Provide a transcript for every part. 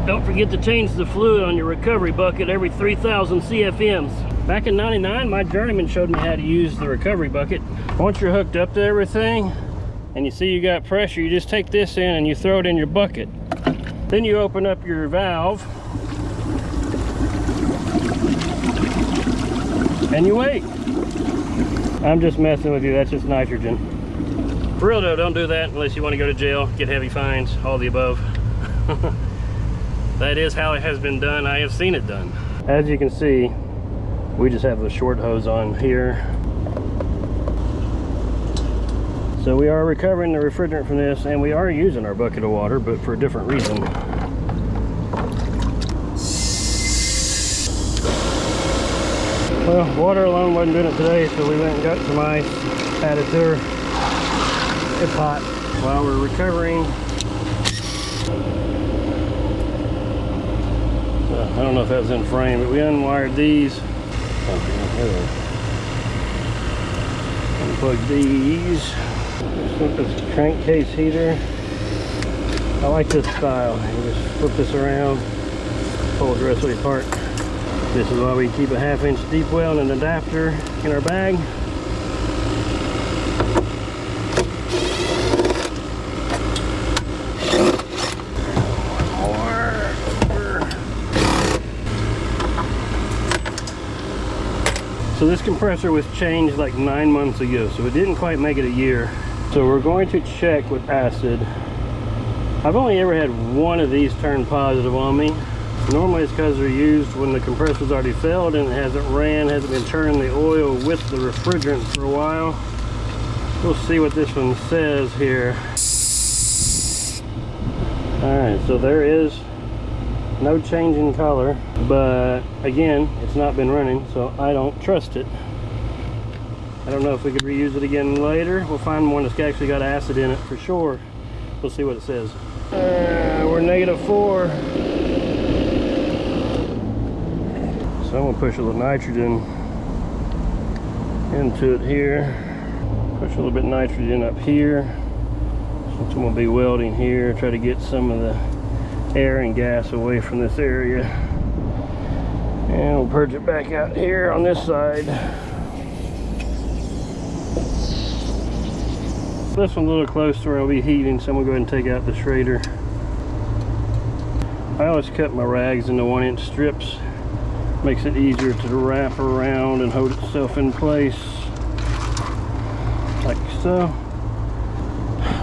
Don't forget to change the fluid on your recovery bucket every 3,000 CFMs. Back in '99, my journeyman showed me how to use the recovery bucket. Once you're hooked up to everything and you see you got pressure, you just take this in and you throw it in your bucket. Then you open up your valve and you wait. I'm just messing with you, that's just nitrogen. For real though, don't do that unless you want to go to jail, get heavy fines, all the above. That is how it has been done. I have seen it done. As you can see, we just have the short hose on here. So we are recovering the refrigerant from this, and we are using our bucket of water, but for a different reason. Well, water alone wasn't doing it today, so we went and got some ice, added to her. It's hot. While we're recovering, I don't know if that was in frame, but we unwired these. Unplug these. Flip this crankcase heater. I like this style. You just flip this around, pull it directly apart. This is why we keep a 1/2 inch deep well and an adapter in our bag. So this compressor was changed like 9 months ago, so it didn't quite make it a year. So we're going to check with acid. I've only ever had one of these turn positive on me. Normally it's because they're used when the compressor's already failed and it hasn't been churning the oil with the refrigerant for a while. We'll see what this one says here. Alright, so there is no change in color, but again, it's not been running, so I don't trust it. I don't know if we could reuse it again later. We'll find one that's actually got acid in it for sure. We'll see what it says. We're -4. So I'm gonna push a little nitrogen into it here. Push a little bit of nitrogen up here. Since I'm gonna be welding here, try to get some of the air and gas away from this area. And we'll purge it back out here on this side. This one's a little close to where I'll be heating, so I'm gonna go ahead and take out the Schrader. I always cut my rags into 1-inch strips. Makes it easier to wrap around and hold itself in place. Like so.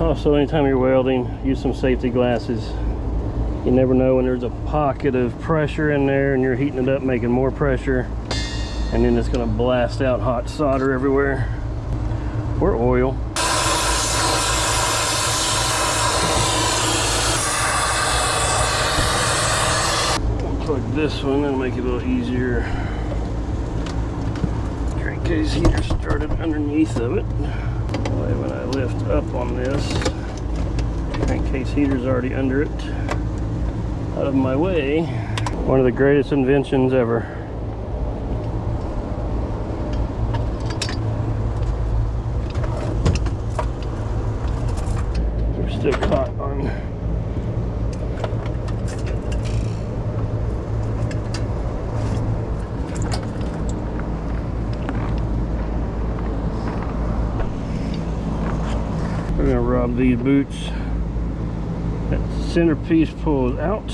Also, anytime you're welding, use some safety glasses. You never know when there's a pocket of pressure in there and you're heating it up, making more pressure, and then it's going to blast out hot solder everywhere, or oil. Plug this one and make it a little easier. Crankcase heater started underneath of it. That way when I lift up on this, crankcase heater's already under it. Out of my way. One of the greatest inventions ever. We're still caught on. We're gonna rob these boots. That centerpiece pulls out.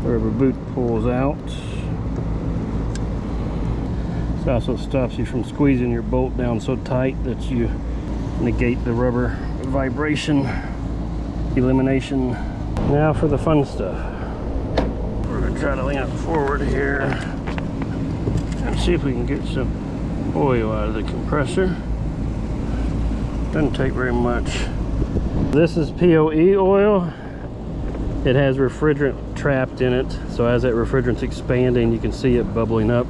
Wherever boot pulls out. This also stops you from squeezing your bolt down so tight that you negate the rubber vibration elimination. Now for the fun stuff. We're going to try to lean it forward here and see if we can get some oil out of the compressor. Doesn't take very much. This is POE oil. It has refrigerant trapped in it, so as that refrigerant's expanding, you can see it bubbling up.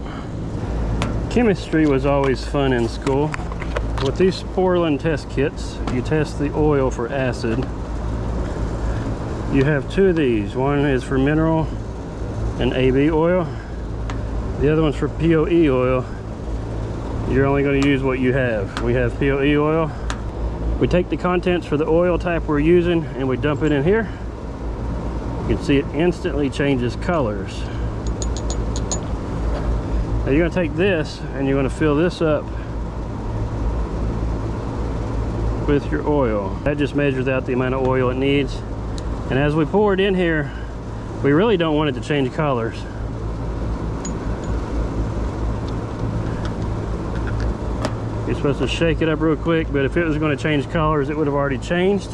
Chemistry was always fun in school. With these Sporlan test kits, you test the oil for acid. You have 2 of these. One is for mineral and AB oil. The other one's for POE oil. You're only going to use what you have. We have POE oil. We take the contents for the oil type we're using and we dump it in here. You can see it instantly changes colors. Now you're going to take this and you're going to fill this up with your oil. That just measures out the amount of oil it needs. And as we pour it in here, we really don't want it to change colors. You're supposed to shake it up real quick, but if it was going to change colors, it would have already changed.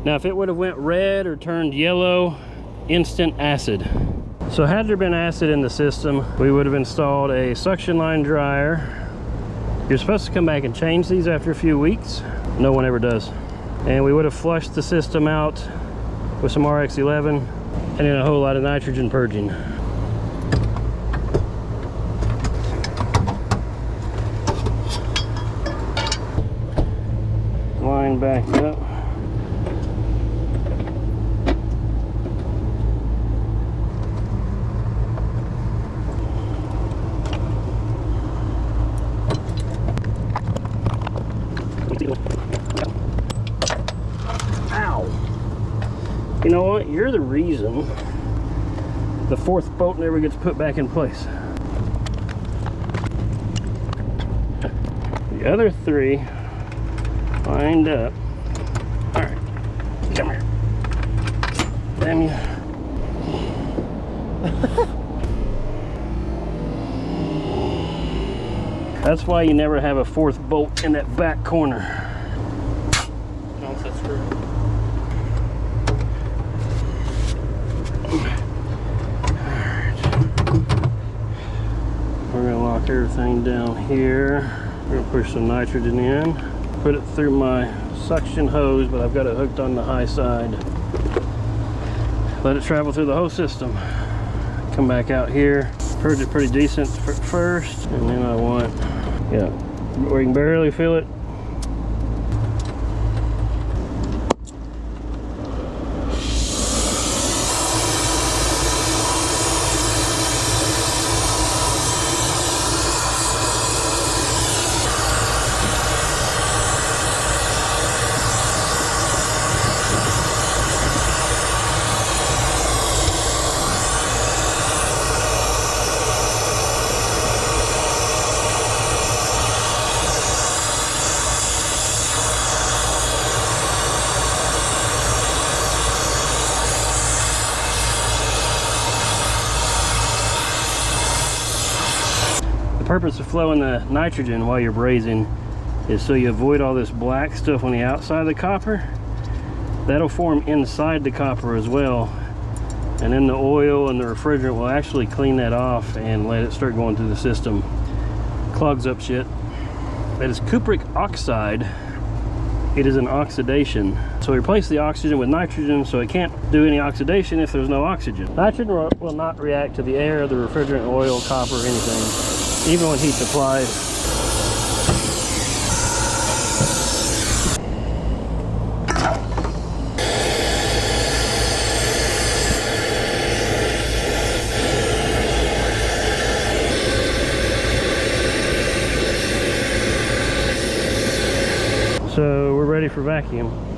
Now if it would have went red or turned yellow, instant acid. So had there been acid in the system, we would have installed a suction line dryer. You're supposed to come back and change these after a few weeks. No one ever does. And we would have flushed the system out with some RX-11 and then a whole lot of nitrogen purging. Line back up. Ow! You know what? You're the reason the fourth bolt never gets put back in place. The other three lined up. All right, come here. Damn you. That's why you never have a fourth bolt in that back corner. No, that's true. We're gonna lock everything down here. We're gonna push some nitrogen in. Put it through my suction hose, but I've got it hooked on the high side. Let it travel through the whole system. Come back out here. Purge it pretty decent first, and then I want, yeah, where you can barely feel it. The purpose of flowing the nitrogen while you're brazing is so you avoid all this black stuff on the outside of the copper. That'll form inside the copper as well, and then the oil and the refrigerant will actually clean that off and let it start going through the system. Clogs up shit. That is cupric oxide. It is an oxidation. So we replace the oxygen with nitrogen so it can't do any oxidation if there's no oxygen. Nitrogen will not react to the air, the refrigerant, oil, copper, anything, even when heat's applied. So we're ready for vacuum.